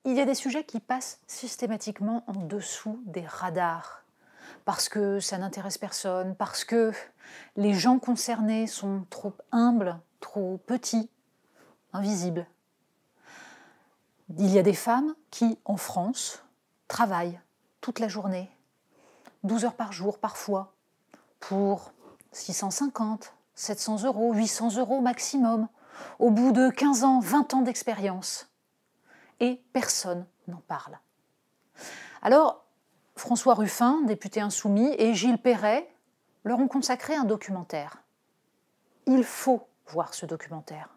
il y a des sujets qui passent systématiquement en dessous des radars, parce que ça n'intéresse personne, parce que les gens concernés sont trop humbles, trop petits, invisibles. Il y a des femmes qui, en France, travaillent toute la journée, 12 heures par jour parfois, pour 650, 700 euros, 800 euros maximum, au bout de 15 ans, 20 ans d'expérience. Et personne n'en parle. Alors, François Ruffin, député insoumis, et Gilles Perret leur ont consacré un documentaire. Il faut voir ce documentaire.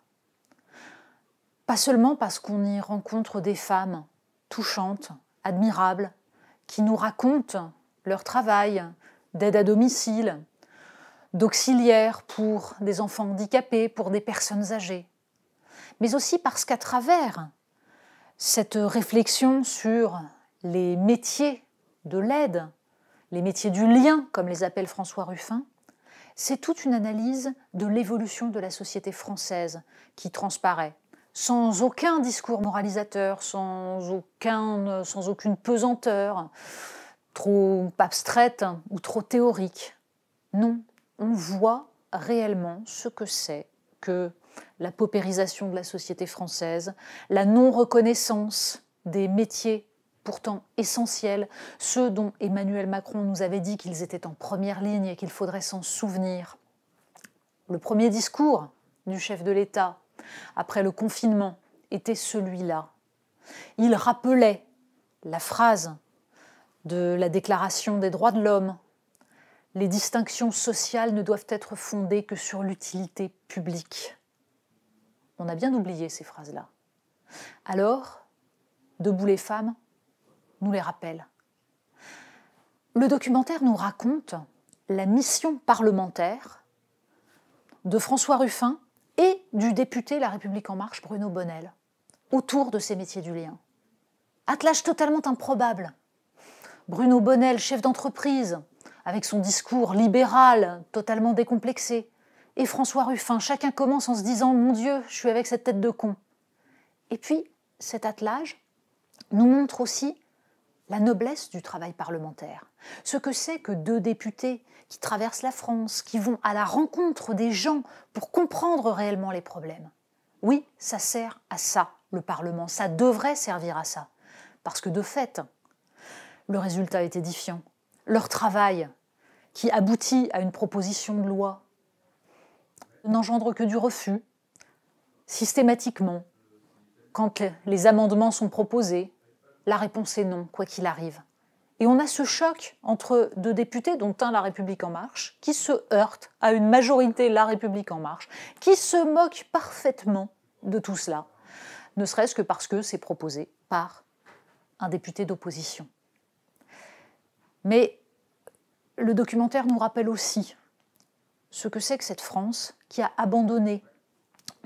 Pas seulement parce qu'on y rencontre des femmes touchantes, admirables, qui nous racontent leur travail d'aide à domicile, d'auxiliaire pour des enfants handicapés, pour des personnes âgées, mais aussi parce qu'à travers cette réflexion sur les métiers de l'aide, les métiers du lien, comme les appelle François Ruffin, c'est toute une analyse de l'évolution de la société française qui transparaît, sans aucun discours moralisateur, sans aucune pesanteur, trop abstraite ou trop théorique. Non, on voit réellement ce que c'est que la paupérisation de la société française, la non-reconnaissance des métiers pourtant essentiels, ceux dont Emmanuel Macron nous avait dit qu'ils étaient en première ligne et qu'il faudrait s'en souvenir. Le premier discours du chef de l'État après le confinement était celui-là. Il rappelait la phrase de la Déclaration des droits de l'homme. Les distinctions sociales ne doivent être fondées que sur l'utilité publique. On a bien oublié ces phrases-là. Alors, Debout les femmes nous les rappelle. Le documentaire nous raconte la mission parlementaire de François Ruffin et du député La République En Marche, Bruno Bonnell, autour de ces métiers du lien. Attelage totalement improbable. Bruno Bonnell, chef d'entreprise, avec son discours libéral, totalement décomplexé. Et François Ruffin, chacun commence en se disant « Mon Dieu, je suis avec cette tête de con ». Et puis, cet attelage nous montre aussi la noblesse du travail parlementaire. Ce que c'est que deux députés qui traversent la France, qui vont à la rencontre des gens pour comprendre réellement les problèmes. Oui, ça sert à ça, le Parlement. Ça devrait servir à ça. Parce que de fait, le résultat est édifiant. Leur travail, qui aboutit à une proposition de loi, n'engendre que du refus, systématiquement. Quand les amendements sont proposés, la réponse est non, quoi qu'il arrive. Et on a ce choc entre deux députés, dont un La République En Marche, qui se heurtent à une majorité La République En Marche, qui se moque parfaitement de tout cela, ne serait-ce que parce que c'est proposé par un député d'opposition. Mais le documentaire nous rappelle aussi ce que c'est que cette France qui a abandonné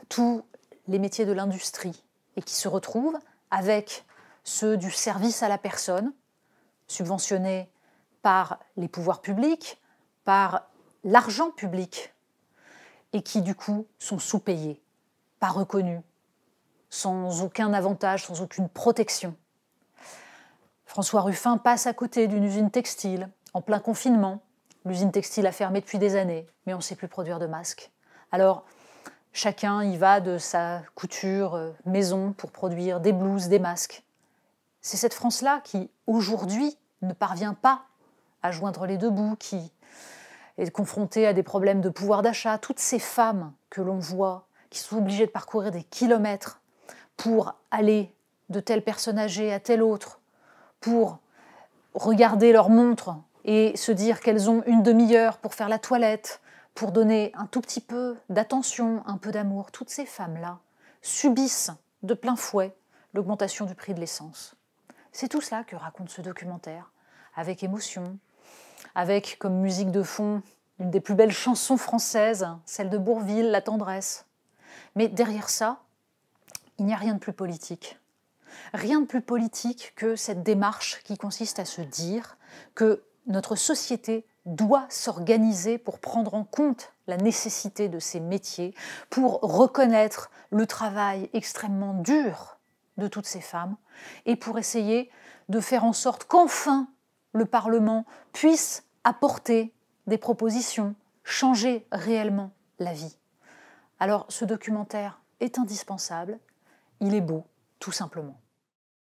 tous les métiers de l'industrie et qui se retrouve avec ceux du service à la personne, subventionnés par les pouvoirs publics, par l'argent public, et qui du coup sont sous-payés, pas reconnus, sans aucun avantage, sans aucune protection. François Ruffin passe à côté d'une usine textile, en plein confinement. L'usine textile a fermé depuis des années, mais on ne sait plus produire de masques. Alors, chacun y va de sa couture maison pour produire des blouses, des masques. C'est cette France-là qui, aujourd'hui, ne parvient pas à joindre les deux bouts, qui est confrontée à des problèmes de pouvoir d'achat. Toutes ces femmes que l'on voit, qui sont obligées de parcourir des kilomètres pour aller de telle personne âgée à telle autre, pour regarder leur montre et se dire qu'elles ont une demi-heure pour faire la toilette, pour donner un tout petit peu d'attention, un peu d'amour. Toutes ces femmes-là subissent de plein fouet l'augmentation du prix de l'essence. C'est tout cela que raconte ce documentaire, avec émotion, avec comme musique de fond une des plus belles chansons françaises, celle de Bourvil, La tendresse. Mais derrière ça, il n'y a rien de plus politique. Rien de plus politique que cette démarche qui consiste à se dire que notre société doit s'organiser pour prendre en compte la nécessité de ces métiers, pour reconnaître le travail extrêmement dur de toutes ces femmes et pour essayer de faire en sorte qu'enfin le Parlement puisse apporter des propositions, changer réellement la vie. Alors ce documentaire est indispensable, il est beau, tout simplement.